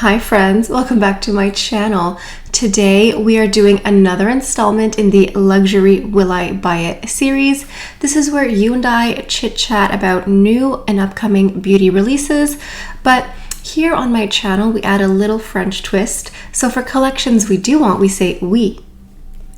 Hi friends, welcome back to my channel. Today we are doing another installment in the Luxury Will I Buy It series. This is where you and I chit chat about new and upcoming beauty releases, but here on my channel we add a little French twist. So for collections we do want, we say oui.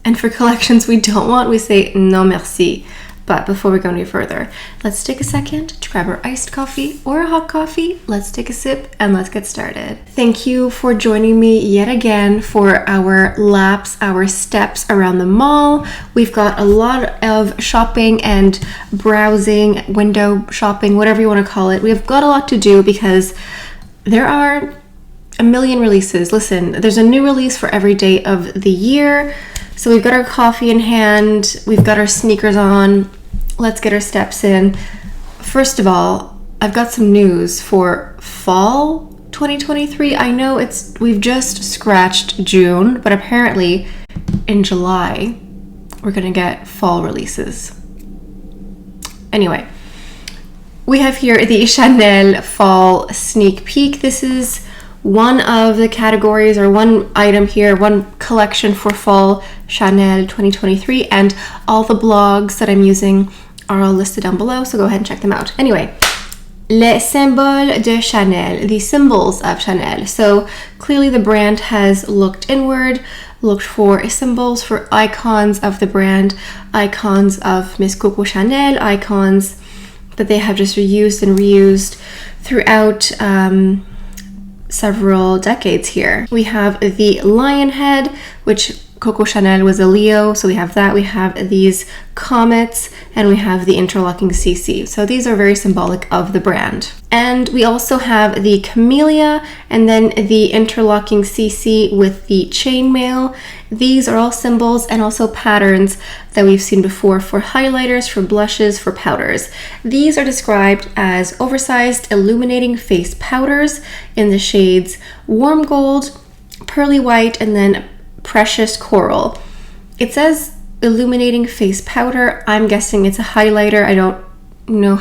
And for collections we don't want, we say non merci. But before we go any further, let's take a second to grab our iced coffee or a hot coffee. Let's take a sip and let's get started. Thank you for joining me yet again for our laps, our steps around the mall. We've got a lot of shopping and browsing, window shopping, whatever you want to call it. We've got a lot to do because there are a million releases. Listen, there's a new release for every day of the year. So we've got our coffee in hand, we've got our sneakers on. Let's get our steps in. First of all, I've got some news for fall 2023. I know we've just scratched June, but apparently in July, we're gonna get fall releases. Anyway, we have here the Chanel fall sneak peek. This is one of the categories or one item here, one collection for fall Chanel 2023, and all the blogs that I'm using are all listed down below, so go ahead and check them out. Anyway, les symboles de Chanel, the symbols of Chanel. So clearly the brand has looked inward, looked for symbols, for icons of the brand, icons of Miss Coco Chanel, icons that they have just reused and reused throughout several decades here. We have the lion head, which Coco Chanel was a Leo, so we have that. We have these comets, and we have the interlocking CC. So these are very symbolic of the brand. And we also have the camellia, and then the interlocking CC with the chainmail. These are all symbols and also patterns that we've seen before for highlighters, for blushes, for powders. These are described as oversized illuminating face powders in the shades warm gold, pearly white, and then precious coral. It says illuminating face powder. I'm guessing it's a highlighter. I don't know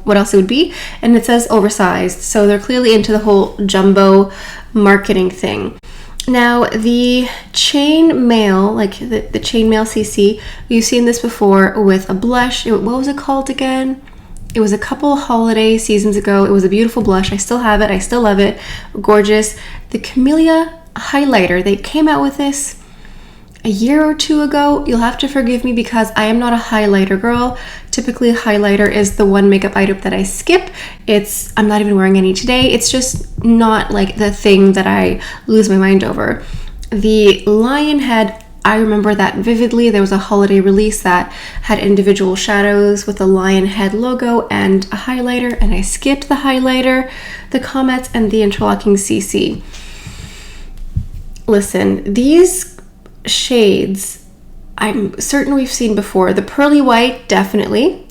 what else it would be. And it says oversized. So they're clearly into the whole jumbo marketing thing. Now the chain mail, like the chain mail CC, you've seen this before with a blush. What was it called again? It was a couple holiday seasons ago. It was a beautiful blush. I still have it. I still love it. Gorgeous. The Camellia highlighter, they came out with this a year or two ago. You'll have to forgive me because I am not a highlighter girl. Typically highlighter is the one makeup item that I skip. I'm not even wearing any today. It's just not like the thing that I lose my mind over. The lion head, I remember that vividly. There was a holiday release that had individual shadows with a lion head logo and a highlighter, and I skipped the highlighter, the comets, and the interlocking CC. Listen, these shades, I'm certain we've seen before. The pearly white, definitely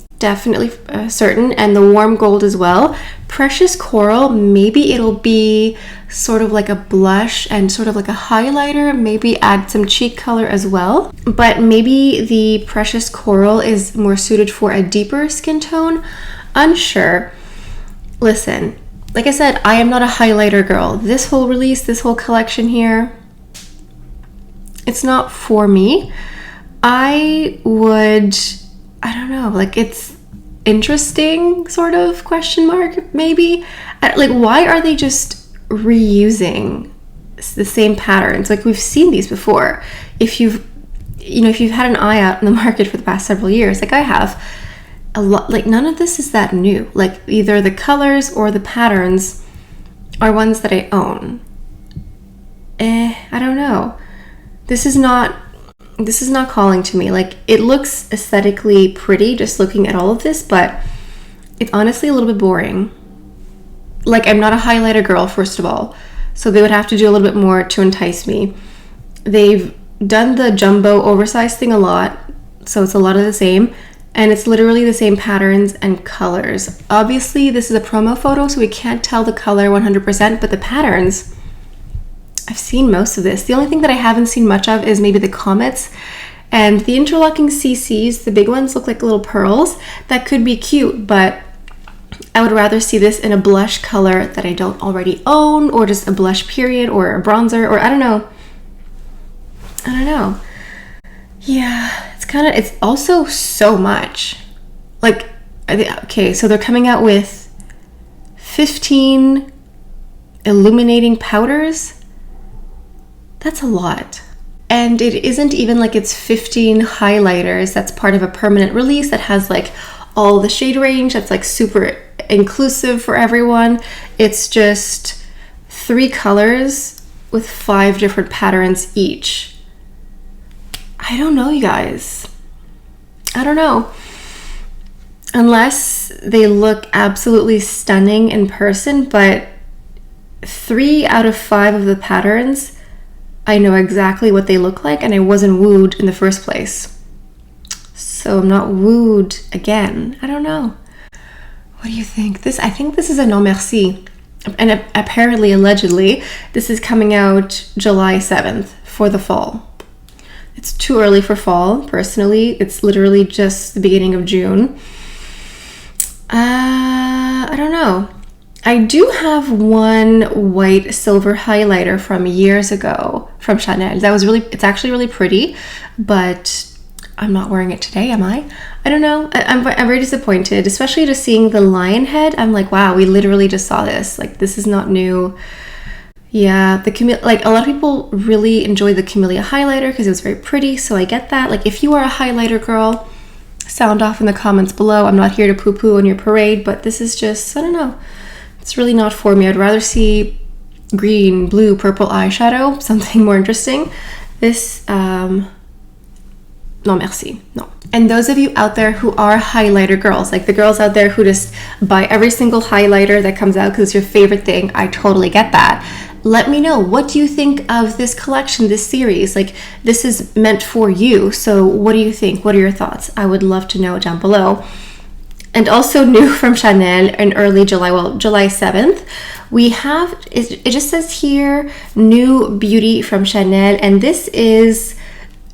certain, and the warm gold as well. Precious coral, maybe it'll be sort of like a blush and sort of like a highlighter, maybe add some cheek color as well. But maybe the precious coral is more suited for a deeper skin tone. Unsure. Listen, like I said, I am not a highlighter girl. This whole release, this whole collection here, it's not for me. I don't know, like it's interesting, sort of, question mark, maybe. Like, why are they just reusing the same patterns? Like, we've seen these before. If you've had an eye out in the market for the past several years, like I have, a lot, like none of this is that new. Like either the colors or the patterns are ones that I own. I don't know. This is not calling to me. Like, it looks aesthetically pretty just looking at all of this, but it's honestly a little bit boring. Like, I'm not a highlighter girl, first of all, so they would have to do a little bit more to entice me. They've done the jumbo oversized thing a lot, so it's a lot of the same, and it's literally the same patterns and colors. Obviously, this is a promo photo, so we can't tell the color 100%, but the patterns, I've seen most of this. The only thing that I haven't seen much of is maybe the comets and the interlocking CCs. The big ones look like little pearls. That could be cute, but I would rather see this in a blush color that I don't already own, or just a blush period, or a bronzer, or I don't know. Yeah, it's also so much. Like, okay, so they're coming out with 15 illuminating powders. That's a lot. And it isn't even like it's 15 highlighters that's part of a permanent release that has like all the shade range that's like super inclusive for everyone. It's just 3 colors with 5 different patterns each. I don't know, you guys. I don't know. Unless they look absolutely stunning in person, but 3 out of 5 of the patterns, I know exactly what they look like, and I wasn't wooed in the first place. So I'm not wooed again. I don't know. What do you think? I think this is a non merci. And apparently, allegedly, this is coming out July 7th for the fall. It's too early for fall, personally. It's literally just the beginning of June. I don't know. I do have one white silver highlighter from years ago from Chanel. It's actually really pretty, but I'm not wearing it today, am I? I don't know. I'm very disappointed, especially just seeing the lion head. I'm like, wow, we literally just saw this. Like, this is not new. Yeah, like a lot of people really enjoy the Camellia highlighter because it was very pretty, so I get that. Like, if you are a highlighter girl, sound off in the comments below. I'm not here to poo-poo on your parade, but this is just, I don't know. It's really not for me. I'd rather see green, blue, purple eyeshadow, something more interesting. This, non merci, no. And those of you out there who are highlighter girls, like the girls out there who just buy every single highlighter that comes out because it's your favorite thing, I totally get that. Let me know, what do you think of this collection, this series? Like, this is meant for you, so what do you think? What are your thoughts? I would love to know down below. And also new from Chanel in early July, well, July 7th, we have, it just says here, new beauty from Chanel, and this is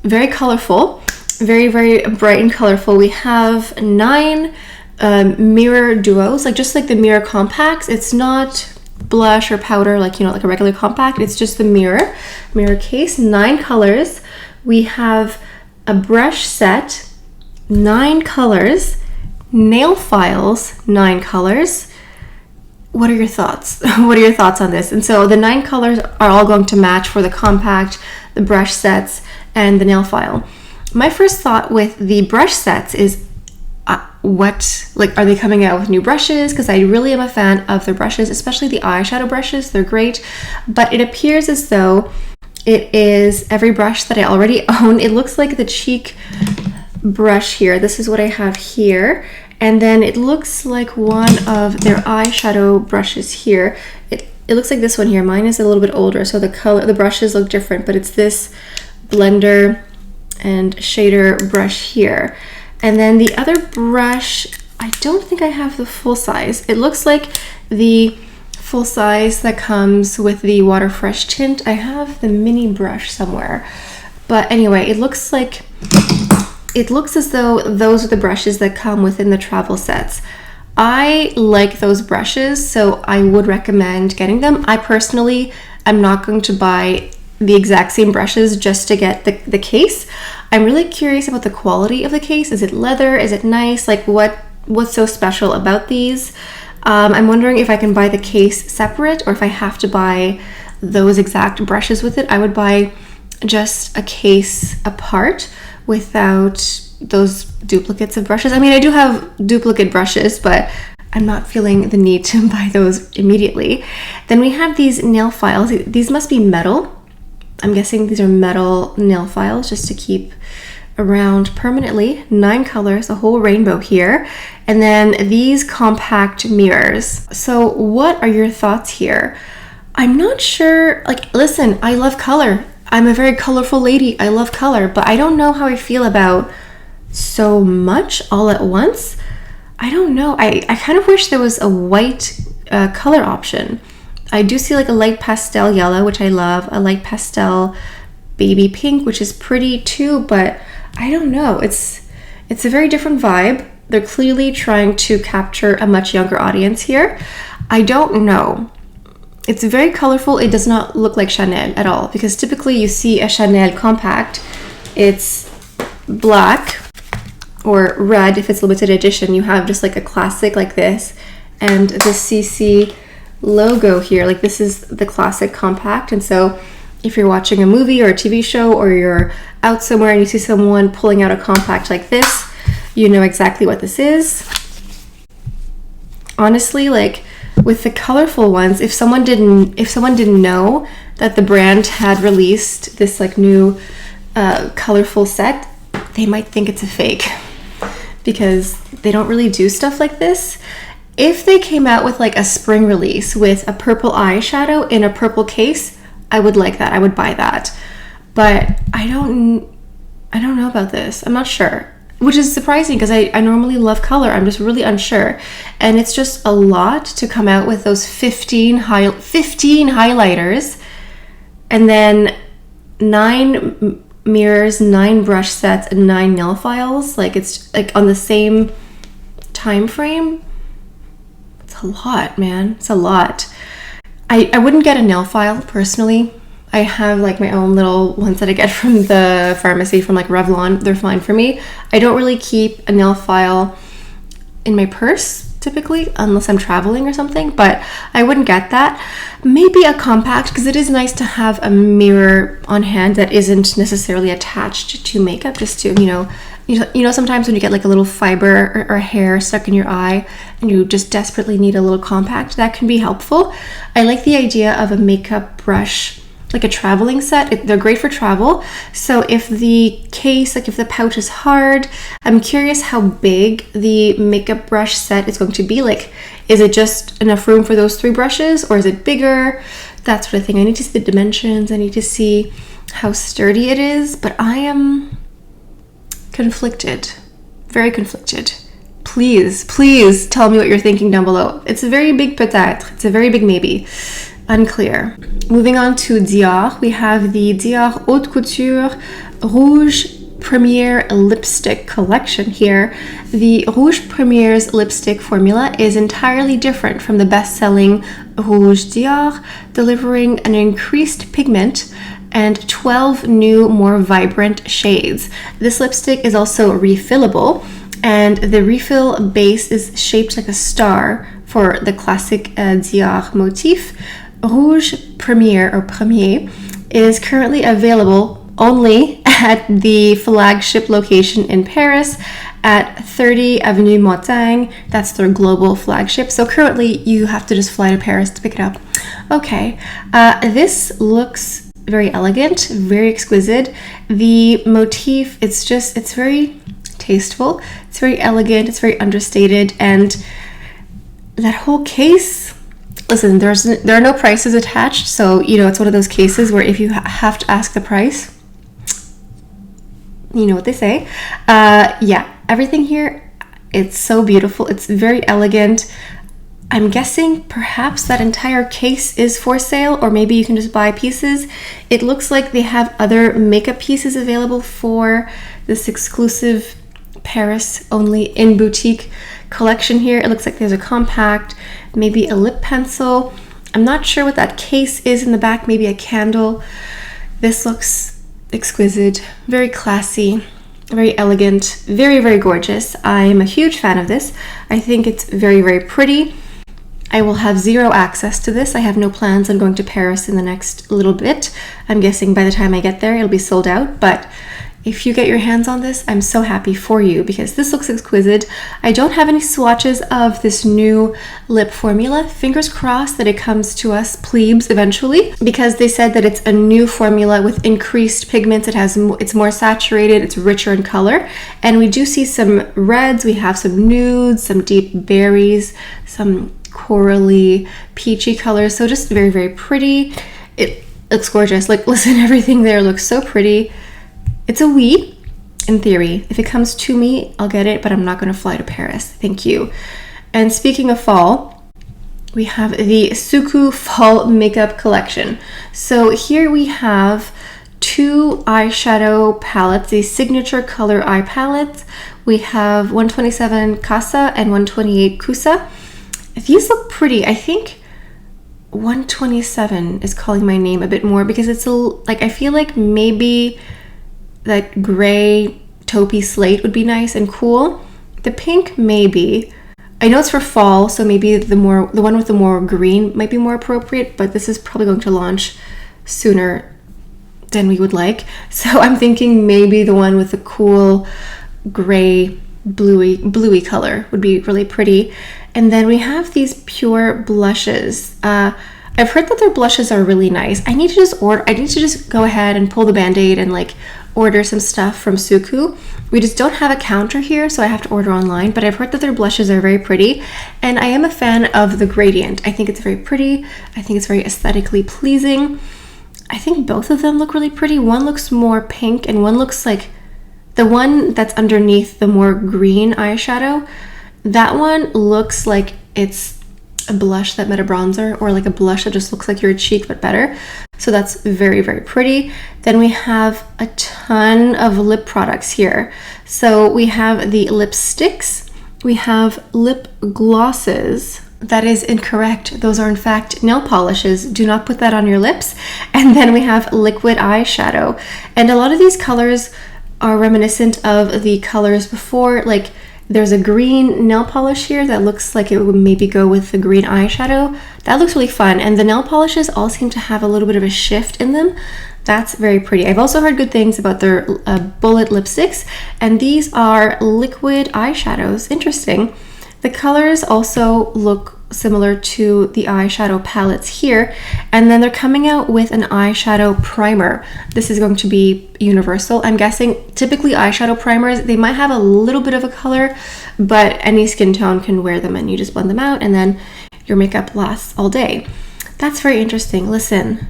very colorful, very, very bright and colorful. We have 9 mirror duos, like just like the mirror compacts. It's not blush or powder like, you know, like a regular compact. It's just the mirror case, 9 colors. We have a brush set, 9 colors, nail files, 9 colors. What are your thoughts? What are your thoughts on this? And so the 9 colors are all going to match for the compact, the brush sets, and the nail file. My first thought with the brush sets is, are they coming out with new brushes? Because I really am a fan of their brushes, especially the eyeshadow brushes. They're great, but it appears as though it is every brush that I already own. It looks like the cheek brush here. This is what I have here, and then it looks like one of their eyeshadow brushes here. It looks like this one here. Mine is a little bit older, so the brushes look different, but it's this blender and shader brush here. And then the other brush, I don't think I have the full size. It looks like the full size that comes with the Water Fresh tint. I have the mini brush somewhere, but anyway, it looks as though those are the brushes that come within the travel sets. I like those brushes, so I would recommend getting them. I personally am not going to buy the exact same brushes just to get the case. I'm really curious about the quality of the case. Is it leather? Is it nice? Like, what's so special about these? I'm wondering if I can buy the case separate or if I have to buy those exact brushes with it. I would buy just a case apart without those duplicates of brushes. I mean, I do have duplicate brushes, but I'm not feeling the need to buy those immediately. Then we have these nail files. These must be metal. I'm guessing these are metal nail files just to keep around permanently. 9 colors, a whole rainbow here. And then these compact mirrors. So what are your thoughts here? I'm not sure. Like, listen, I love color. I'm a very colorful lady. I love color, but I don't know how I feel about so much all at once. I don't know. I kind of wish there was a white color option. I do see like a light pastel yellow, which I love, a light pastel baby pink, which is pretty too, but I don't know. It's a very different vibe. they're clearly trying to capture a much younger audience here. I don't know. It's very colorful. It does not look like Chanel at all, because typically you see a Chanel compact, it's black or red if it's limited edition. You have just like a classic like this, and the CC logo here, like this is the classic compact. And so if you're watching a movie or a TV show, or you're out somewhere and you see someone pulling out a compact like this, you know exactly what this is. Honestly, like with the colorful ones, if someone didn't know that the brand had released this like new colorful set, they might think it's a fake, because they don't really do stuff like this. If they came out with like a spring release with a purple eyeshadow in a purple case, I would like that. I would buy that. But I don't know about this. I'm not sure, which is surprising because I normally love color. I'm just really unsure. And it's just a lot to come out with those 15 highlighters, and then 9 mirrors, 9 brush sets, and 9 nail files. Like it's like on the same time frame. It's a lot, man. It's a lot. I wouldn't get a nail file personally. I have like my own little ones that I get from the pharmacy, from like Revlon. They're fine for me. I don't really keep a nail file in my purse typically, unless I'm traveling or something, but I wouldn't get that. Maybe a compact, because it is nice to have a mirror on hand that isn't necessarily attached to makeup, just to, you know, sometimes when you get like a little fiber or hair stuck in your eye and you just desperately need a little compact, that can be helpful. I like the idea of a makeup brush, like a traveling set. They're great for travel. So if the case, like if the pouch is hard, I'm curious how big the makeup brush set is going to be. Like, is it just enough room for those 3 brushes, or is it bigger? That sort of thing. I need to see the dimensions. I need to see how sturdy it is, but I am conflicted, very conflicted. Please tell me what you're thinking down below. It's a very big peut-être. It's a very big maybe. Unclear. Moving on to Dior, we have the Dior Haute Couture Rouge Premiere lipstick collection here. The Rouge Premiere's lipstick formula is entirely different from the best-selling Rouge Dior, delivering an increased pigment and 12 new, more vibrant shades. This lipstick is also refillable, and the refill base is shaped like a star for the classic Dior motif. Rouge Premiere is currently available only at the flagship location in Paris at 30 Avenue Montaigne. That's their global flagship. So currently you have to just fly to Paris to pick it up. Okay, this looks very elegant, very exquisite. The motif, it's very tasteful, it's very elegant, it's very understated, and that whole case, listen, there are no prices attached, so you know it's one of those cases where if you have to ask the price, you know what they say. Yeah, everything here, it's so beautiful, it's very elegant. I'm guessing perhaps that entire case is for sale, or maybe you can just buy pieces. It looks like they have other makeup pieces available for this exclusive Paris only in boutique collection here. It looks like there's a compact, maybe a lip pencil. I'm not sure what that case is in the back, maybe a candle. This looks exquisite, very classy, very elegant, very, very gorgeous. I am a huge fan of this. I think it's very, very pretty. I will have zero access to this. I have no plans on going to Paris in the next little bit. I'm guessing by the time I get there, it'll be sold out, but if you get your hands on this, I'm so happy for you, because this looks exquisite. I don't have any swatches of this new lip formula. Fingers crossed that it comes to us plebes eventually, because they said that it's a new formula with increased pigments. It's more saturated, it's richer in color, and we do see some reds, we have some nudes, some deep berries, some corally, peachy colors. So just very, very pretty. It looks gorgeous. Like, listen, everything there looks so pretty. It's a oui, in theory. If it comes to me, I'll get it, but I'm not going to fly to Paris. Thank you. And speaking of fall, we have the Suku Fall Makeup Collection. So here we have 2 eyeshadow palettes, the signature color eye palettes We have 127 Casa and 128 Kusa. These look pretty. I think 127 is calling my name a bit more because it's like, I feel like maybe that gray taupey slate would be nice and cool. The pink, maybe. I know it's for fall, so maybe the one with the more green might be more appropriate, but this is probably going to launch sooner than we would like. So I'm thinking maybe the one with the cool gray bluey color would be really pretty. And then we have these pure blushes. I've heard that their blushes are really nice. I need to just go ahead and pull the band-aid and like order some stuff from Suku. We just don't have a counter here, so I have to order online, but I've heard that their blushes are very pretty, and I am a fan of the gradient. I think it's very pretty. I think it's very aesthetically pleasing. I think both of them look really pretty. One looks more pink, and one looks like the one that's underneath the more green eyeshadow. That one looks like it's a blush that met a bronzer, or like a blush that just looks like your cheek but better. So that's very, very pretty. Then we have a ton of lip products here. So we have the lipsticks, we have lip glosses. That is incorrect. Those are in fact nail polishes. Do not put that on your lips. And then we have liquid eyeshadow. And a lot of these colors are reminiscent of the colors before. Like, there's a green nail polish here that looks like it would maybe go with the green eyeshadow. That looks really fun. And the nail polishes all seem to have a little bit of a shift in them. That's very pretty. I've also heard good things about their bullet lipsticks. And these are liquid eyeshadows. Interesting. The colors also look similar to the eyeshadow palettes here, and then they're coming out with an eyeshadow primer. This is going to be universal. I'm guessing typically eyeshadow primers, they might have a little bit of a color, but any skin tone can wear them, and you just blend them out and then your makeup lasts all day. That's very interesting. Listen,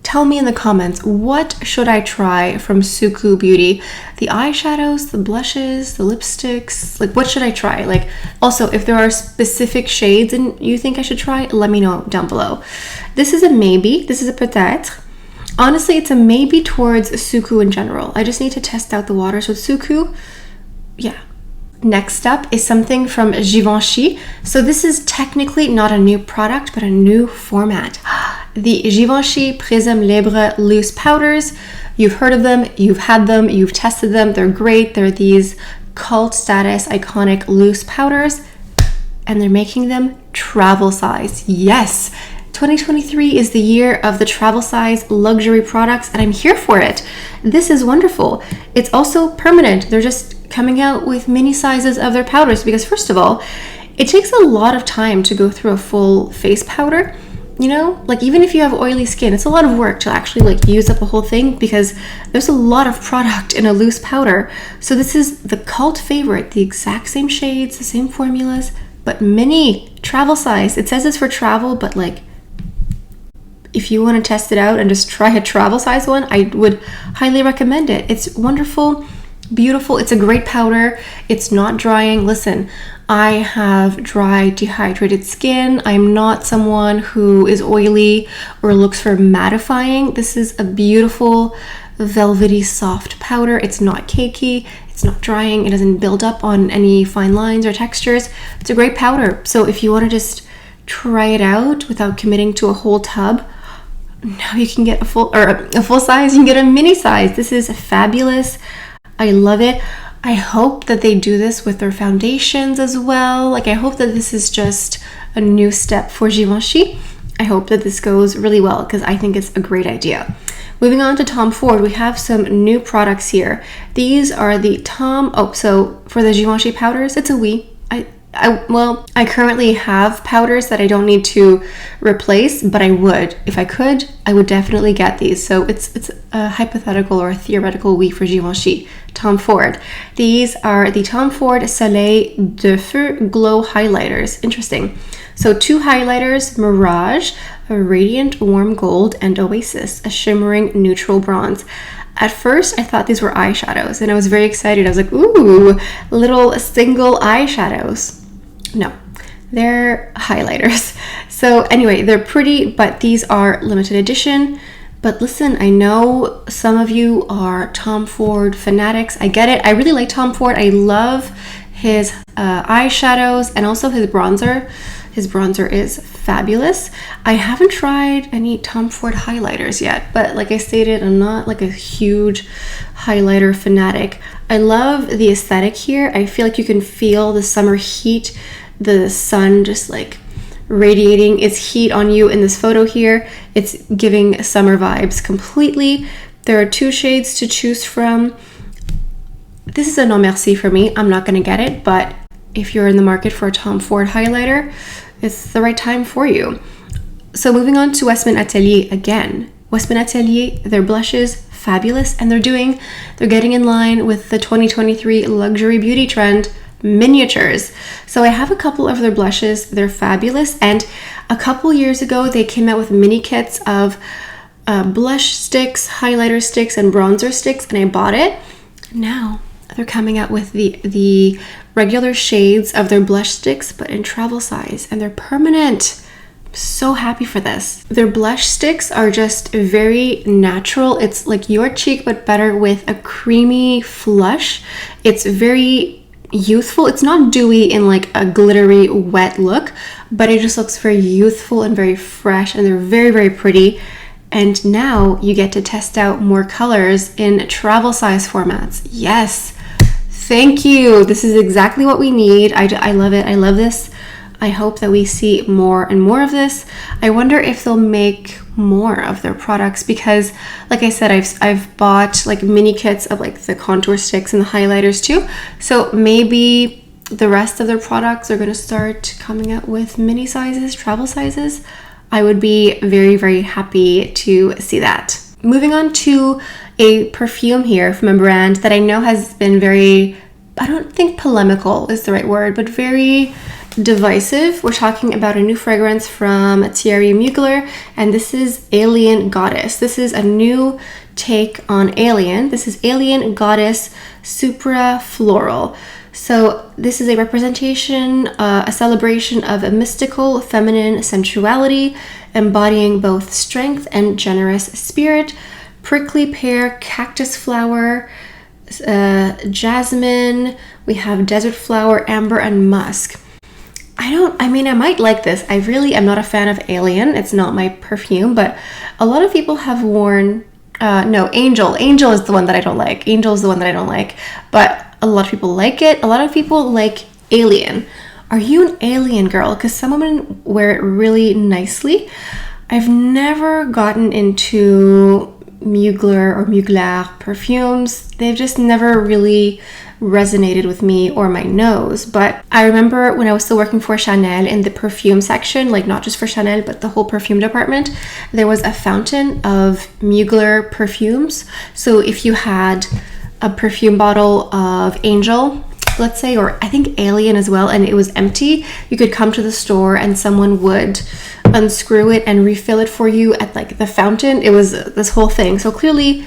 tell me in the comments, what should I try from Suku Beauty? The eyeshadows, the blushes, the lipsticks, like what should I try? Like, also, if there are specific shades and you think I should try, let me know down below. This is a maybe, this is a peut-être. Honestly, it's a maybe towards Suku in general. I just need to test out the waters with Suku. Yeah. Next up is something from Givenchy. So this is technically not a new product, but a new format. The Givenchy Prisme Libre loose powders. You've heard of them, you've had them, you've tested them. They're great. They're these cult status iconic loose powders, and they're making them travel size. Yes, 2023 is the year of the travel size luxury products, and I'm here for it. This is wonderful. It's also permanent. They're just coming out with mini sizes of their powders because, first of all, it takes a lot of time to go through a full face powder. You know, like even if you have oily skin, it's a lot of work to actually like use up a whole thing because there's a lot of product in a loose powder. So this is the cult favorite, the exact same shades, the same formulas, but mini travel size. It says it's for travel, but like if you want to test it out and just try a travel size one, I would highly recommend it. It's wonderful, beautiful. It's a great powder. It's not drying. Listen, I have dry, dehydrated skin. I'm not someone who is oily or looks for mattifying. This is a beautiful, velvety, soft powder. It's not cakey. It's not drying. It doesn't build up on any fine lines or textures. It's a great powder. So if you want to just try it out without committing to a whole tub, now you can get a full size. You can get a mini size. This is fabulous. I love it. I hope that they do this with their foundations as well. Like, I hope that this is just a new step for Givenchy. I hope that this goes really well because I think it's a great idea. Moving on to Tom Ford, we have some new products here. These are the so for the Givenchy powders, it's a Oui. I currently have powders that I don't need to replace, but I would. If I could, I would definitely get these. So it's a hypothetical or a theoretical Oui for Givenchy. Tom Ford. These are the Tom Ford Soleil de Feu Glow Highlighters. Interesting. So 2 highlighters, Mirage, a radiant warm gold, and Oasis, a shimmering neutral bronze. At first, I thought these were eyeshadows, and I was very excited. I was like, ooh, little single eyeshadows. No, they're highlighters. So anyway, they're pretty, but these are limited edition. But listen, I know some of you are Tom Ford fanatics. I get it. I really like Tom Ford. I love his eyeshadows and also his bronzer. His bronzer is fabulous. I haven't tried any Tom Ford highlighters yet, but like I stated, I'm not like a huge highlighter fanatic. I love the aesthetic here. I feel like you can feel the summer heat, the sun just like radiating its heat on you in this photo here. It's giving summer vibes completely. There are 2 shades to choose from. This is a non merci for me. I'm not going to get it, but if you're in the market for a Tom Ford highlighter, it's the right time for you. So moving on to Westmin Atelier again. Westmin Atelier, their blushes, fabulous, and they're getting in line with the 2023 luxury beauty trend, miniatures. So I have a couple of their blushes. They're fabulous, and a couple years ago they came out with mini kits of blush sticks, highlighter sticks, and bronzer sticks, and I bought it. Now they're coming out with the regular shades of their blush sticks, but in travel size, and they're permanent. I'm so happy for this. Their blush sticks are just very natural. It's like your cheek, but better with a creamy flush. It's very youthful. It's not dewy in like a glittery wet look, but it just looks very youthful and very fresh, and they're very, very pretty. And now you get to test out more colors in travel size formats. Yes, thank you. This is exactly what we need. I love it. I love this. I hope that we see more and more of this. I wonder if they'll make more of their products, because like I said, I've bought like mini kits of like the contour sticks and the highlighters too. So maybe the rest of their products are going to start coming out with mini sizes, travel sizes. I would be very, very happy to see that. Moving on to a perfume here from a brand that I know has been very, I don't think polemical is the right word, but very divisive. We're talking about a new fragrance from Thierry Mugler, and this is Alien Goddess. This is a new take on Alien. This is Alien Goddess Supra Floral. So this is a representation, a celebration of a mystical feminine sensuality, embodying both strength and generous spirit. Prickly pear, cactus flower, jasmine, we have desert flower, amber, and musk. I might like this. I really am not a fan of Alien. It's not my perfume, but a lot of people have worn, Angel. Angel is the one that I don't like. Angel is the one that I don't like, but a lot of people like it. A lot of people like Alien. Are you an Alien girl? Because some women wear it really nicely. I've never gotten into Mugler or Mugler perfumes. They've just never really resonated with me or my nose. But I remember when I was still working for Chanel in the perfume section, like not just for Chanel, but the whole perfume department, there was a fountain of Mugler perfumes. So if you had a perfume bottle of Angel, let's say, or I think Alien as well, and it was empty, you could come to the store and someone would unscrew it and refill it for you at like the fountain. It was this whole thing. So clearly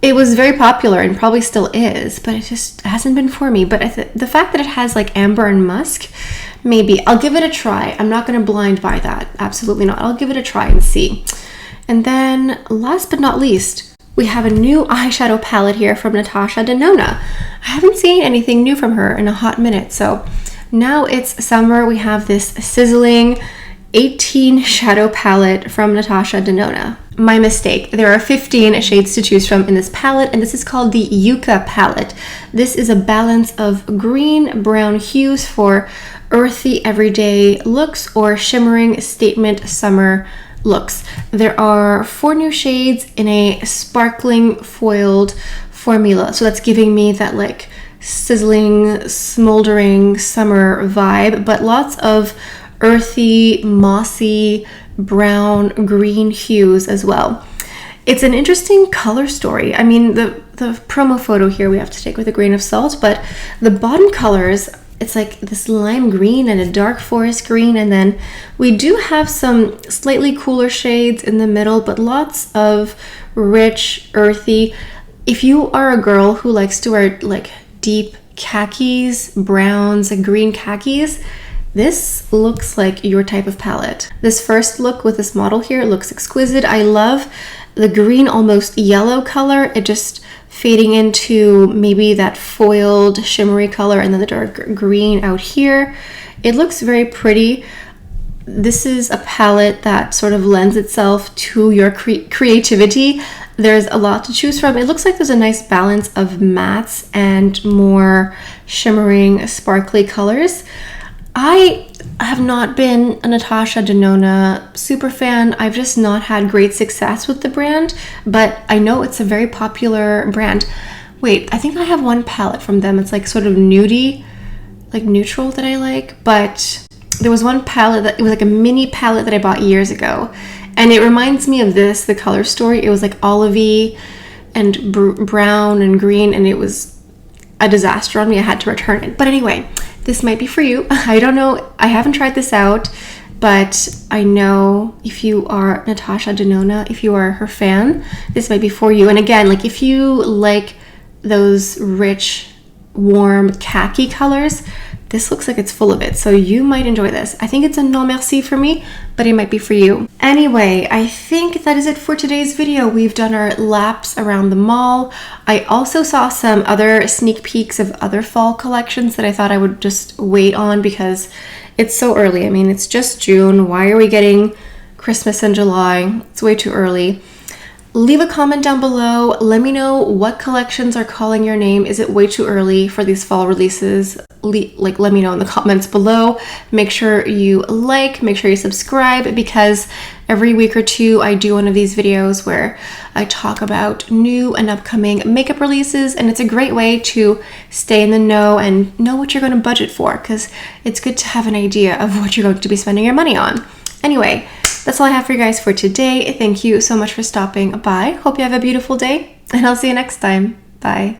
it was very popular and probably still is, but it just hasn't been for me. But the fact that it has like amber and musk, maybe I'll give it a try. I'm not going to blind buy that. Absolutely not. I'll give it a try and see. And then last but not least, we have a new eyeshadow palette here from Natasha Denona. I haven't seen anything new from her in a hot minute. So now it's summer. We have this sizzling 18 shadow palette from Natasha Denona. My mistake. There are 15 shades to choose from in this palette, and this is called the Yucca palette. This is a balance of green, brown hues for earthy everyday looks or shimmering statement summer looks. There are 4 new shades in a sparkling foiled formula. So that's giving me that like sizzling, smoldering summer vibe, but lots of earthy, mossy, brown, green hues as well. It's an interesting color story. I mean, the promo photo here we have to take with a grain of salt, but the bottom colors, it's like this lime green and a dark forest green, and then we do have some slightly cooler shades in the middle, but lots of rich, earthy. If you are a girl who likes to wear like deep khakis, browns, and green khakis, this looks like your type of palette. This first look with this model here looks exquisite. I love the green almost yellow color, it just fading into maybe that foiled shimmery color, and then the dark green out here. It looks very pretty. This is a palette that sort of lends itself to your creativity. There's a lot to choose from. It looks like there's a nice balance of mattes and more shimmering, sparkly colors. I have not been a Natasha Denona super fan. I've just not had great success with the brand, but I know it's a very popular brand. Wait, I think I have one palette from them. It's like sort of nudie, like neutral that I like, but there was one palette that it was like a mini palette that I bought years ago, and it reminds me of this, the color story. It was like olivey and brown and green, and it was a disaster on me. I had to return it. But anyway, this might be for you. I don't know. I haven't tried this out, but I know if you are Natasha Denona, if you are her fan, this might be for you. And again, like if you like those rich, warm khaki colors, this looks like it's full of it, so you might enjoy this. I think it's a non merci for me, but it might be for you. Anyway, I think that is it for today's video. We've done our laps around the mall. I also saw some other sneak peeks of other fall collections that I thought I would just wait on because it's so early. I mean, it's just June. Why are we getting Christmas in July? It's way too early. Leave a comment down below. Let me know what collections are calling your name. Is it way too early for these fall releases? Let me know in the comments below. Make sure you make sure you subscribe, because every week or two I do one of these videos where I talk about new and upcoming makeup releases, and it's a great way to stay in the know and know what you're going to budget for, because it's good to have an idea of what you're going to be spending your money on. Anyway, that's all I have for you guys for today. Thank you so much for stopping by. Hope you have a beautiful day, and I'll see you next time. Bye.